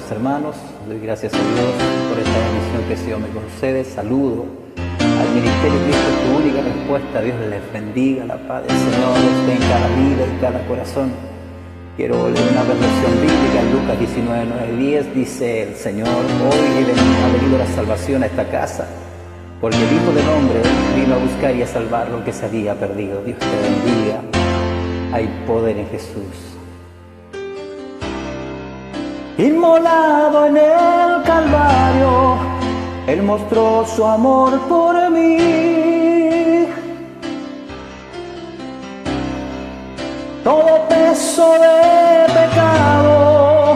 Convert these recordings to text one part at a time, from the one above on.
los hermanos. Doy gracias a Dios por esta bendición que el Señor me concede. Saludo al Ministerio Cristo, tu única respuesta. Dios les bendiga, la paz del Señor esté en cada vida y cada corazón. Quiero leer una versión bíblica en Lucas 19, 9 y 10. Dice el Señor: hoy ha venido la salvación a esta casa, porque el Hijo del Hombre vino a buscar y a salvar lo que se había perdido. Dios te bendiga. Hay poder en Jesús. Inmolado en el Calvario, Él mostró su amor por mí. Todo peso de pecado,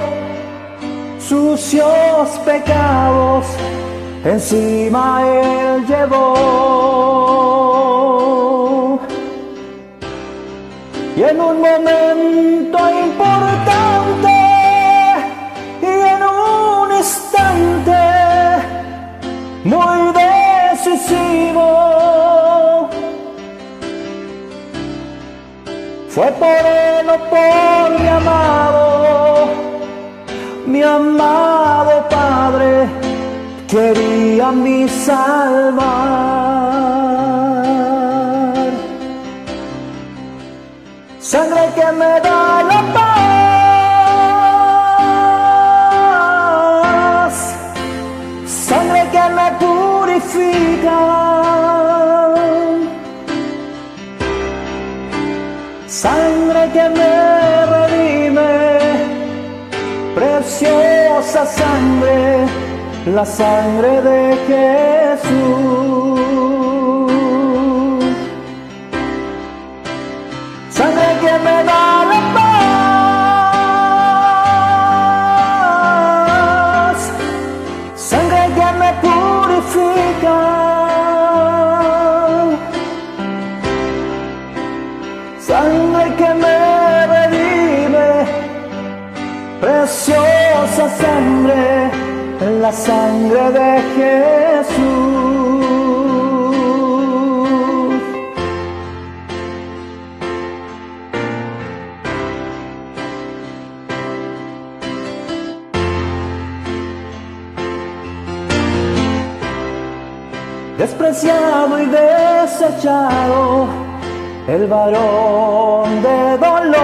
sucios pecados, encima Él llevó. Y en un momento importante y en un instante muy decisivo, fue por Él o por mi amado Padre, quería mi salvar. Sangre que me da la paz, sangre que me purifica, sangre que me redime, preciosa sangre, la sangre de Jesús. Sangre que me da la paz, sangre que me purifica, sangre que me redime, preciosa sangre, la sangre de Jesús. Despreciado y desechado, el varón de dolor,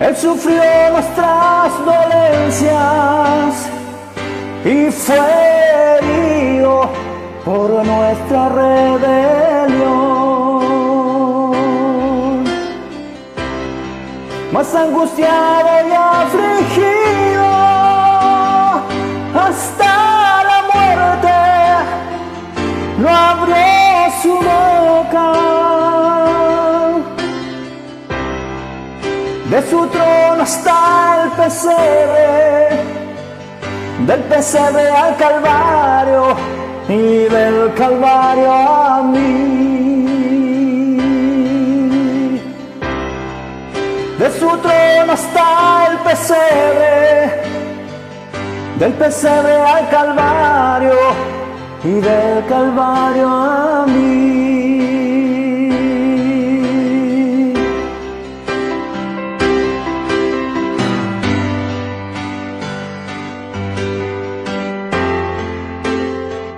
Él sufrió nuestras dolencias y fue herido por nuestra rebelión. Mas angustiado y afligido hasta la muerte, no abrió su boca. De su trono hasta el pesebre, del pesebre al Calvario y del Calvario a mí. De su trono hasta el pesebre, del pesebre al Calvario y del Calvario a mí.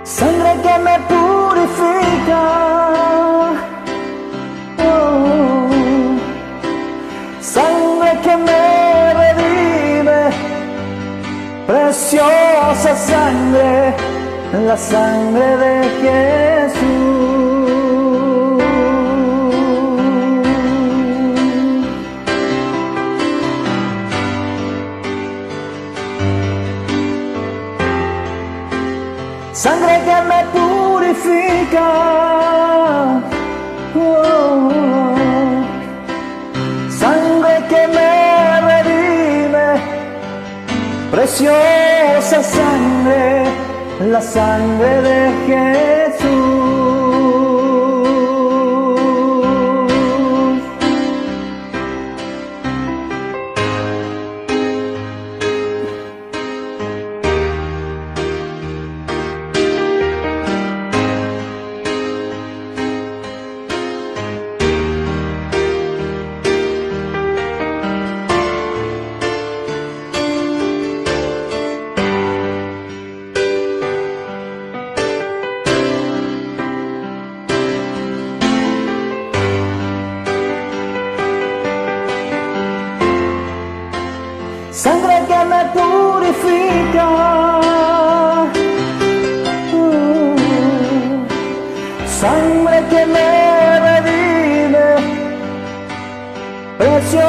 Sangre que me purifica, sangre que me redime, preciosa sangre, la sangre de Jesús. Sangre que me purifica, sangre que me redime, preciosa sangre, la sangre de Jesús.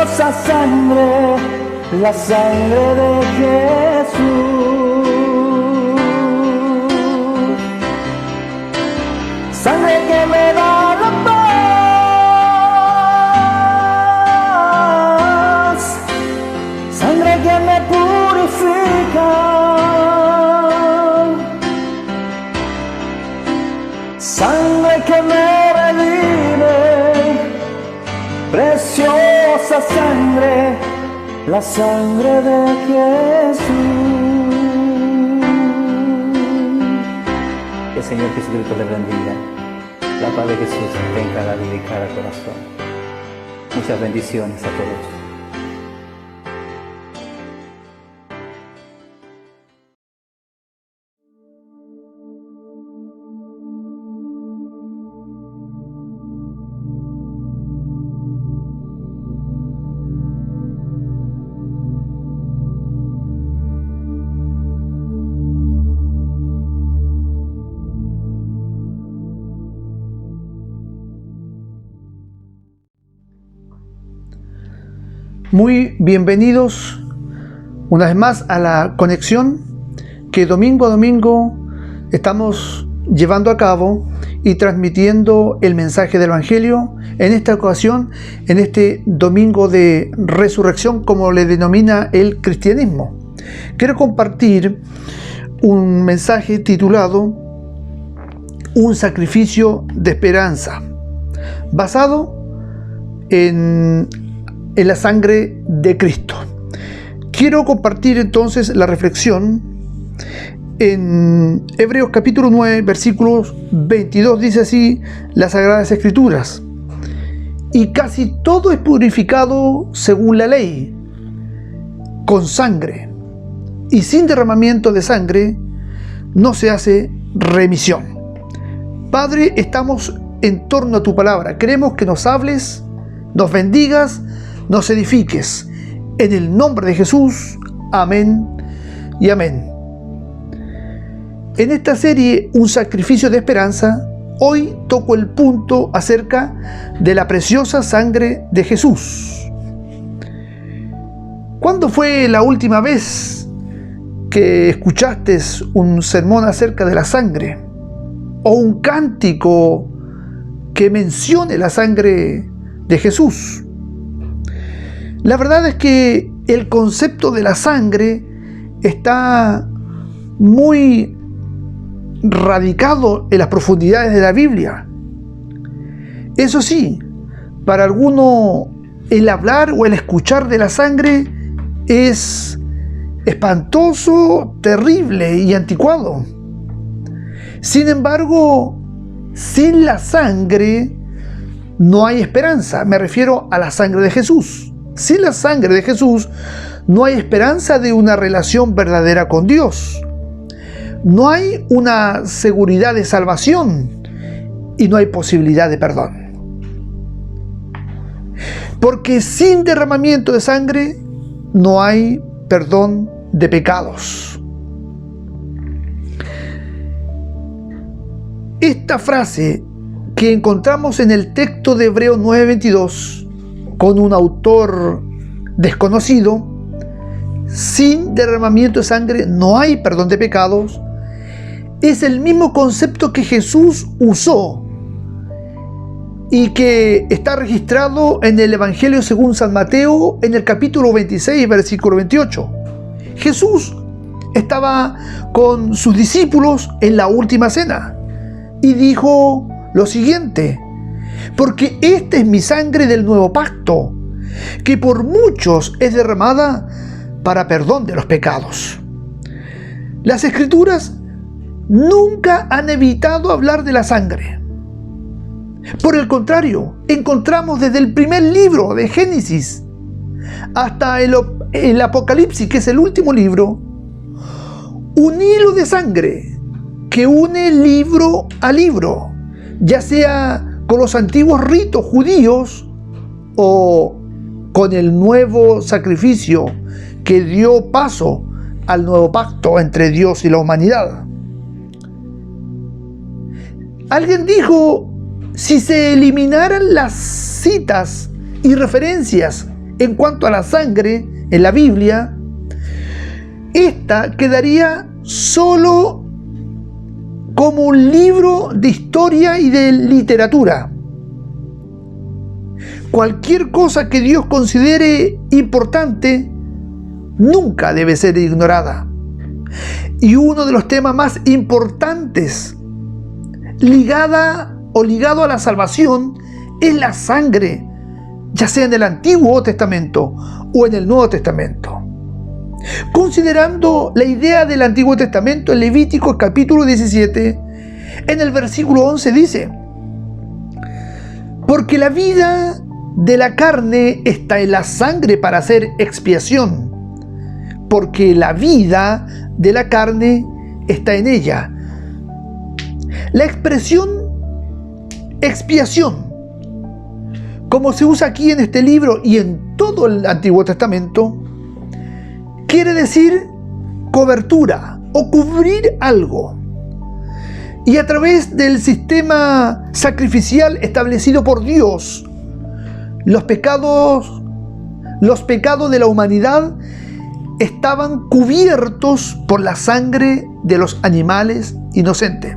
preciosa sangre, la sangre de Jesús. Sangre que me da la paz, sangre que me purifica, sangre que me redime, preciosa sangre, la sangre de Jesús. Que el Señor Jesucristo les bendiga. La paz de Jesús esté en cada vida y cada corazón. Muchas bendiciones a todos. Muy bienvenidos una vez más a la conexión que domingo a domingo estamos llevando a cabo y transmitiendo el mensaje del Evangelio. En esta ocasión, en este domingo de resurrección, como le denomina el cristianismo, quiero compartir un mensaje titulado Un sacrificio de esperanza, basado en la sangre de Cristo. Quiero compartir entonces la reflexión en Hebreos capítulo 9, versículos 22, dice así las Sagradas Escrituras: y casi todo es purificado según la ley, con sangre, y sin derramamiento de sangre no se hace remisión. Padre, estamos en torno a tu palabra. Queremos que nos hables, nos bendigas, nos edifiques. En el nombre de Jesús. Amén y amén. En esta serie, Un sacrificio de esperanza, hoy toco el punto acerca de la preciosa sangre de Jesús. ¿Cuándo fue la última vez que escuchaste un sermón acerca de la sangre? ¿O un cántico que mencione la sangre de Jesús? La verdad es que el concepto de la sangre está muy radicado en las profundidades de la Biblia. Eso sí, para algunos el hablar o el escuchar de la sangre es espantoso, terrible y anticuado. Sin embargo, sin la sangre no hay esperanza. Me refiero a la sangre de Jesús. Sin la sangre de Jesús no hay esperanza de una relación verdadera con Dios. No hay una seguridad de salvación y no hay posibilidad de perdón. Porque sin derramamiento de sangre no hay perdón de pecados. Esta frase que encontramos en el texto de Hebreos 9:22 con un autor desconocido, sin derramamiento de sangre no hay perdón de pecados, es el mismo concepto que Jesús usó y que está registrado en el Evangelio según San Mateo en el capítulo 26, versículo 28. Jesús estaba con sus discípulos en la última cena y dijo lo siguiente: porque esta es mi sangre del nuevo pacto, que por muchos es derramada para perdón de los pecados. Las Escrituras nunca han evitado hablar de la sangre. Por el contrario, encontramos desde el primer libro de Génesis hasta el Apocalipsis, que es el último libro, un hilo de sangre que une libro a libro, ya sea con los antiguos ritos judíos o con el nuevo sacrificio que dio paso al nuevo pacto entre Dios y la humanidad. Alguien dijo: si se eliminaran las citas y referencias en cuanto a la sangre en la Biblia, esta quedaría solo como un libro de historia y de literatura. Cualquier cosa que Dios considere importante nunca debe ser ignorada. Y uno de los temas más importantes ligado a la salvación es la sangre, ya sea en el Antiguo Testamento o en el Nuevo Testamento. Considerando la idea del Antiguo Testamento, en Levítico capítulo 17, en el versículo 11 dice: porque la vida de la carne está en la sangre para hacer expiación, porque la vida de la carne está en ella. La expresión expiación, como se usa aquí en este libro y en todo el Antiguo Testamento, quiere decir cobertura o cubrir algo. Y a través del sistema sacrificial establecido por Dios, los pecados de la humanidad estaban cubiertos por la sangre de los animales inocentes.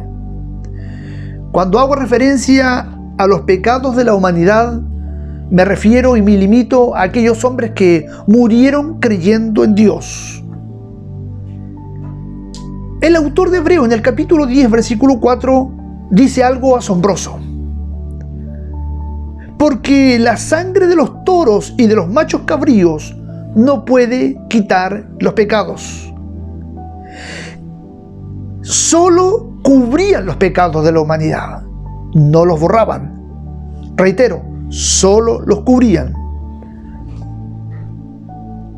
Cuando hago referencia a los pecados de la humanidad, me refiero y me limito a aquellos hombres que murieron creyendo en Dios. El autor de Hebreo, en el capítulo 10, versículo 4, dice algo asombroso. Porque la sangre de los toros y de los machos cabríos no puede quitar los pecados. Solo cubrían los pecados de la humanidad, no los borraban. Reitero, solo los cubrían.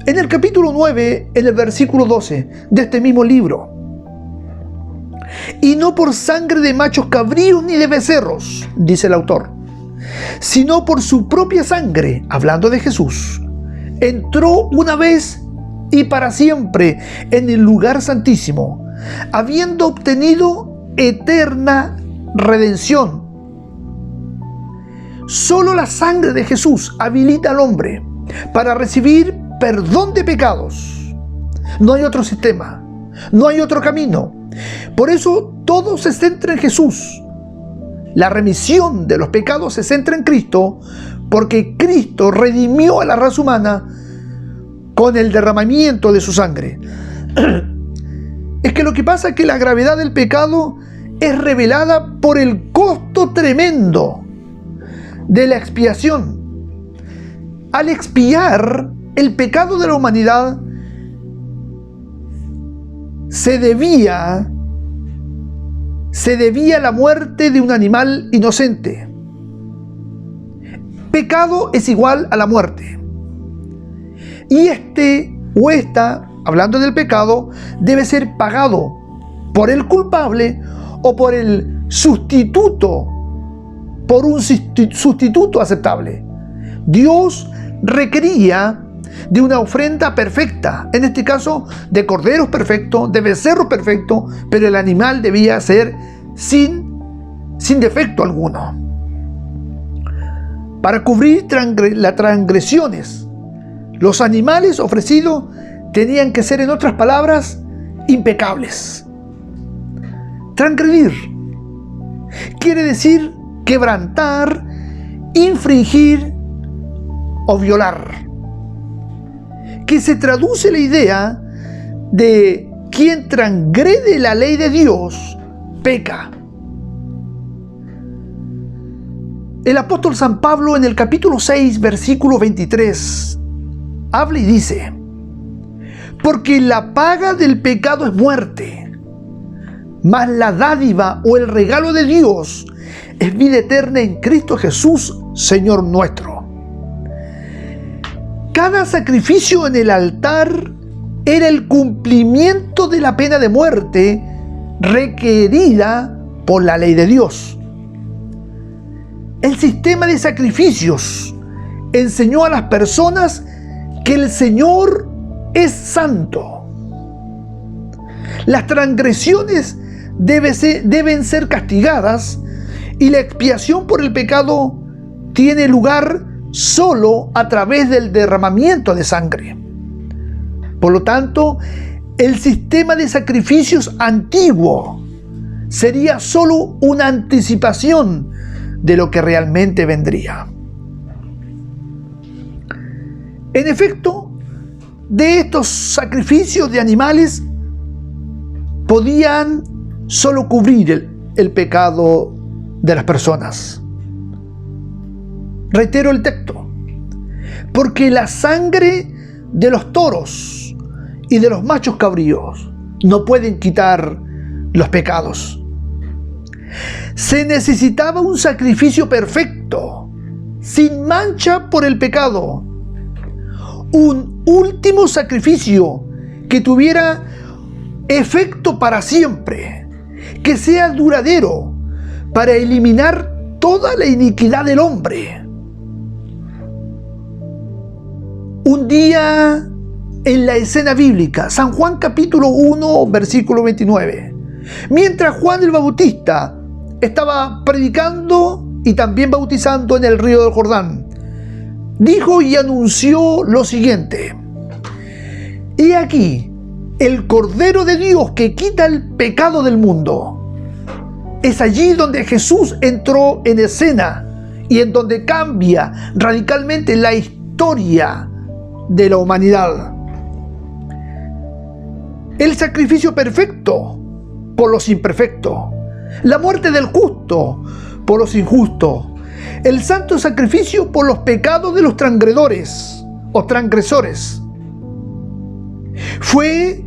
En el capítulo 9, en el versículo 12 de este mismo libro: y no por sangre de machos cabríos ni de becerros, dice el autor, sino por su propia sangre, hablando de Jesús, entró una vez y para siempre en el lugar santísimo, habiendo obtenido eterna redención. Solo la sangre de Jesús habilita al hombre para recibir perdón de pecados. No hay otro sistema, no hay otro camino. Por eso todo se centra en Jesús. La remisión de los pecados se centra en Cristo, porque Cristo redimió a la raza humana con el derramamiento de su sangre. Es que lo que pasa es que la gravedad del pecado es revelada por el costo tremendo de la expiación. Al expiar el pecado de la humanidad, se debía la muerte de un animal inocente. Pecado es igual a la muerte. Y esta, hablando del pecado, debe ser pagado por el culpable o por el sustituto, por un sustituto aceptable. Dios requería de una ofrenda perfecta, en este caso de corderos perfectos, de becerros perfectos, pero el animal debía ser sin defecto alguno. Para cubrir las transgresiones, los animales ofrecidos tenían que ser, en otras palabras, impecables. Transgredir quiere decir quebrantar, infringir o violar, que se traduce la idea de quien transgrede la ley de Dios, peca. El apóstol San Pablo, en el capítulo 6, versículo 23, habla y dice: porque la paga del pecado es muerte, mas la dádiva o el regalo de Dios es vida eterna en Cristo Jesús, Señor nuestro. Cada sacrificio en el altar era el cumplimiento de la pena de muerte requerida por la ley de Dios. El sistema de sacrificios enseñó a las personas que el Señor es santo. Las transgresiones deben ser castigadas y la expiación por el pecado tiene lugar solo a través del derramamiento de sangre. Por lo tanto, el sistema de sacrificios antiguo sería solo una anticipación de lo que realmente vendría. En efecto, de estos sacrificios de animales podían solo cubrir el pecado de las personas. Reitero el texto, porque la sangre de los toros y de los machos cabríos no pueden quitar los pecados. Se necesitaba un sacrificio perfecto, sin mancha por el pecado, un último sacrificio que tuviera efecto para siempre, que sea duradero para eliminar toda la iniquidad del hombre. Un día en la escena bíblica, San Juan capítulo 1, versículo 29, mientras Juan el Bautista estaba predicando y también bautizando en el río del Jordán, dijo y anunció lo siguiente: «He aquí el Cordero de Dios que quita el pecado del mundo». Es allí donde Jesús entró en escena y en donde cambia radicalmente la historia de la humanidad. El sacrificio perfecto por los imperfectos, la muerte del justo por los injustos, el santo sacrificio por los pecados de los transgredores o transgresores. Fue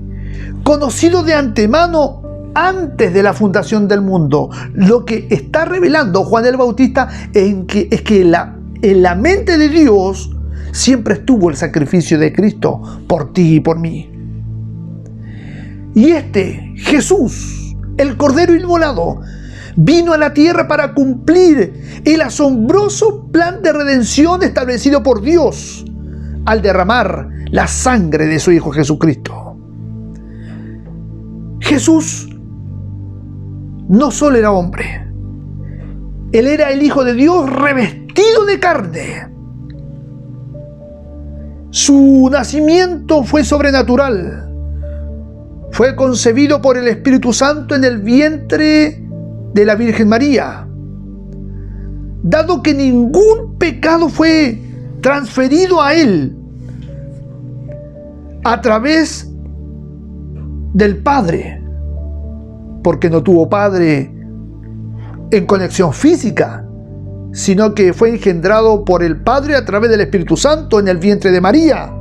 conocido de antemano antes de la fundación del mundo. Lo que está revelando Juan el Bautista es que en la mente de Dios siempre estuvo el sacrificio de Cristo por ti y por mí. Y Jesús, el Cordero inmolado, vino a la tierra para cumplir el asombroso plan de redención establecido por Dios al derramar la sangre de su Hijo Jesucristo. Jesús no solo era hombre, Él era el Hijo de Dios revestido de carne. Su nacimiento fue sobrenatural. Fue concebido por el Espíritu Santo en el vientre de la Virgen María. Dado que ningún pecado fue transferido a Él a través del Padre, porque no tuvo padre en conexión física, sino que fue engendrado por el Padre a través del Espíritu Santo en el vientre de María.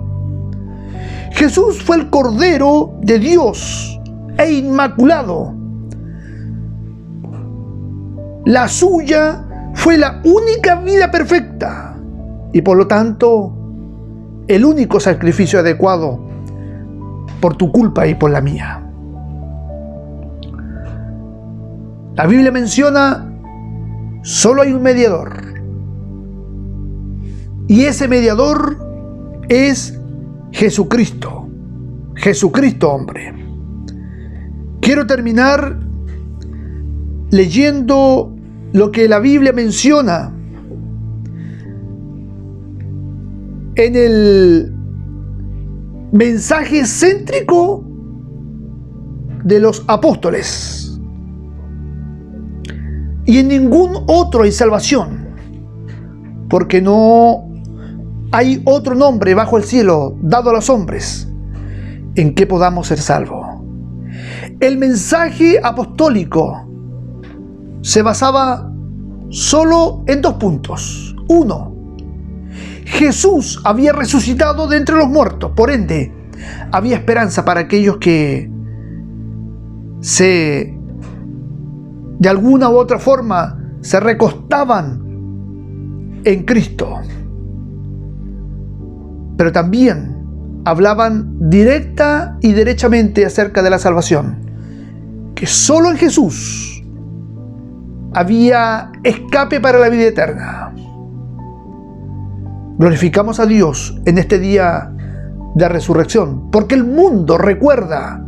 Jesús fue el Cordero de Dios e inmaculado. La suya fue la única vida perfecta y por lo tanto el único sacrificio adecuado por tu culpa y por la mía. La Biblia menciona, solo hay un mediador. Y ese mediador es Jesucristo. Jesucristo hombre. Quiero terminar leyendo lo que la Biblia menciona en el mensaje céntrico de los apóstoles. Y en ningún otro hay salvación, porque no hay otro nombre bajo el cielo dado a los hombres en que podamos ser salvos. El mensaje apostólico se basaba solo en 2 puntos. 1, Jesús había resucitado de entre los muertos, por ende, había esperanza para aquellos que de alguna u otra forma se recostaban en Cristo. Pero también hablaban directa y derechamente acerca de la salvación, que solo en Jesús había escape para la vida eterna. Glorificamos a Dios en este día de resurrección, porque el mundo recuerda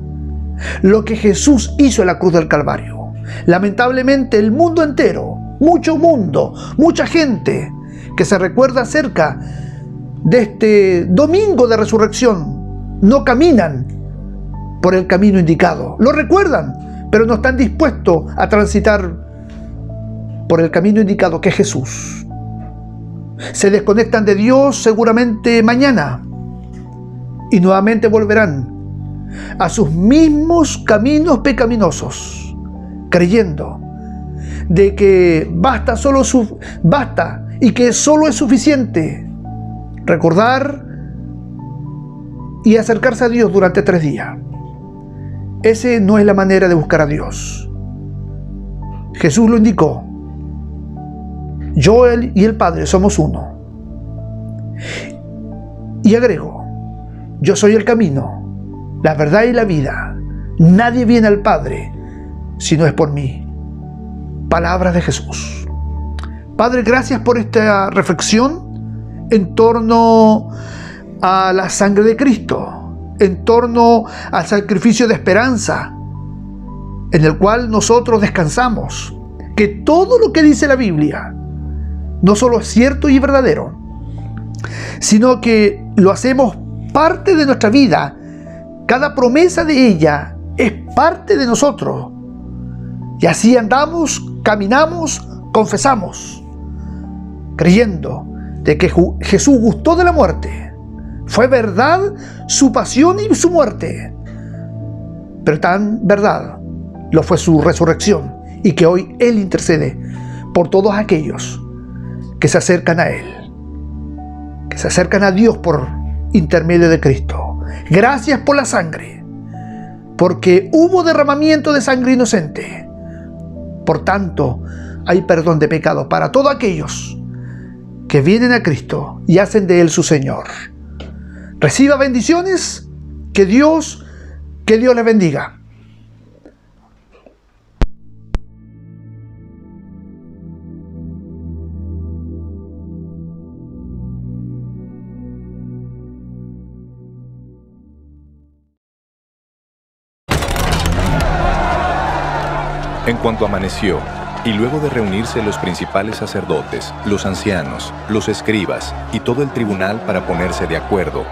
lo que Jesús hizo en la cruz del Calvario. Lamentablemente el mundo entero, mucha gente, que se recuerda acerca de este domingo de resurrección, no caminan por el camino indicado. Lo recuerdan, pero no están dispuestos a transitar por el camino indicado, que es Jesús. Se desconectan de Dios seguramente mañana y nuevamente volverán a sus mismos caminos pecaminosos, creyendo de que basta y que solo es suficiente recordar y acercarse a Dios durante 3 días. Esa no es la manera de buscar a Dios. Jesús lo indicó. Yo, Él y el Padre somos uno. Y agregó: yo soy el camino, la verdad y la vida. Nadie viene al Padre si no es por mí. Palabras de Jesús. Padre, gracias por esta reflexión en torno a la sangre de Cristo, en torno al sacrificio de esperanza, en el cual nosotros descansamos. Que todo lo que dice la Biblia no solo es cierto y verdadero, sino que lo hacemos parte de nuestra vida. Cada promesa de ella es parte de nosotros. Y así andamos, caminamos, confesamos, creyendo de que Jesús gustó de la muerte. Fue verdad su pasión y su muerte, pero tan verdad lo fue su resurrección, y que hoy Él intercede por todos aquellos que se acercan a Él, que se acercan a Dios por intermedio de Cristo. Gracias por la sangre, porque hubo derramamiento de sangre inocente. Por tanto, hay perdón de pecado para todos aquellos que vienen a Cristo y hacen de Él su Señor. Reciba bendiciones, que Dios les bendiga. En cuanto amaneció, y luego de reunirse los principales sacerdotes, los ancianos, los escribas y todo el tribunal para ponerse de acuerdo,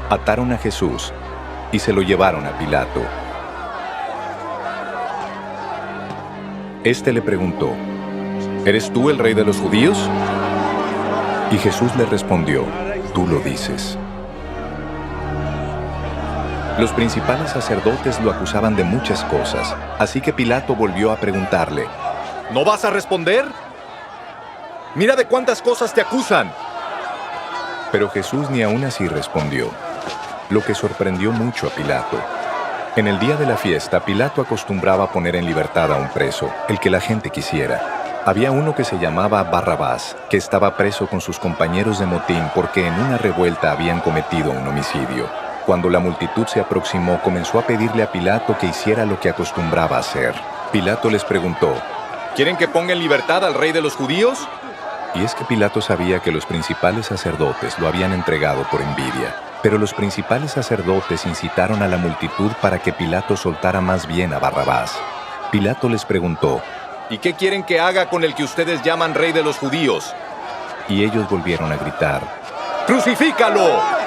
ataron a Jesús y se lo llevaron a Pilato. Este le preguntó: ¿eres tú el rey de los judíos? Y Jesús le respondió: tú lo dices. Los principales sacerdotes lo acusaban de muchas cosas, así que Pilato volvió a preguntarle: ¿no vas a responder? Mira de cuántas cosas te acusan. Pero Jesús ni aún así respondió, lo que sorprendió mucho a Pilato. En el día de la fiesta, Pilato acostumbraba poner en libertad a un preso, el que la gente quisiera. Había uno que se llamaba Barrabás, que estaba preso con sus compañeros de motín porque en una revuelta habían cometido un homicidio. Cuando la multitud se aproximó, comenzó a pedirle a Pilato que hiciera lo que acostumbraba hacer. Pilato les preguntó: ¿quieren que ponga en libertad al rey de los judíos? Y es que Pilato sabía que los principales sacerdotes lo habían entregado por envidia. Pero los principales sacerdotes incitaron a la multitud para que Pilato soltara más bien a Barrabás. Pilato les preguntó: ¿y qué quieren que haga con el que ustedes llaman rey de los judíos? Y ellos volvieron a gritar: ¡crucifícalo!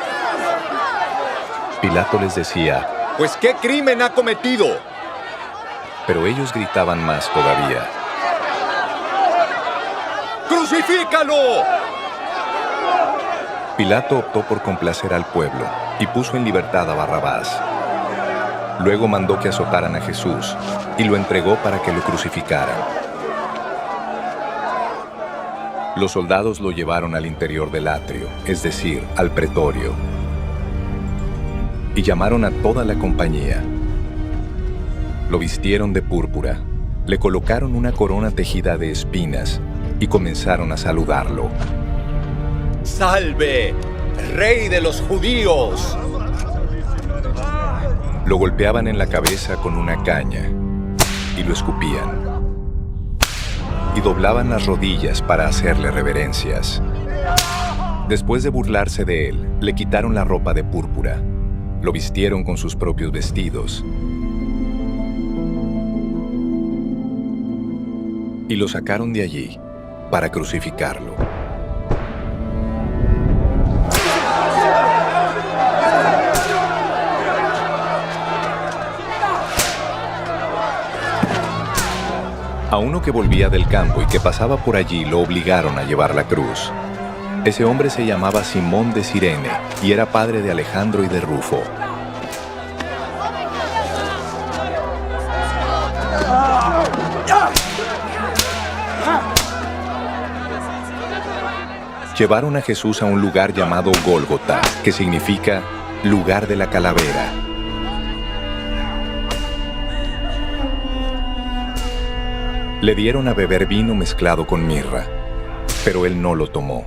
Pilato les decía: ¿pues qué crimen ha cometido? Pero ellos gritaban más todavía: ¡crucifícalo! Pilato optó por complacer al pueblo y puso en libertad a Barrabás. Luego mandó que azotaran a Jesús y lo entregó para que lo crucificaran. Los soldados lo llevaron al interior del atrio, es decir, al pretorio, y llamaron a toda la compañía. Lo vistieron de púrpura, le colocaron una corona tejida de espinas y comenzaron a saludarlo. ¡Salve, rey de los judíos! Lo golpeaban en la cabeza con una caña y lo escupían. Y doblaban las rodillas para hacerle reverencias. Después de burlarse de él, le quitaron la ropa de púrpura. Lo vistieron con sus propios vestidos y lo sacaron de allí para crucificarlo. A uno que volvía del campo y que pasaba por allí lo obligaron a llevar la cruz. Ese hombre se llamaba Simón de Cirene y era padre de Alejandro y de Rufo. Llevaron a Jesús a un lugar llamado Gólgota, que significa lugar de la calavera. Le dieron a beber vino mezclado con mirra, pero él no lo tomó.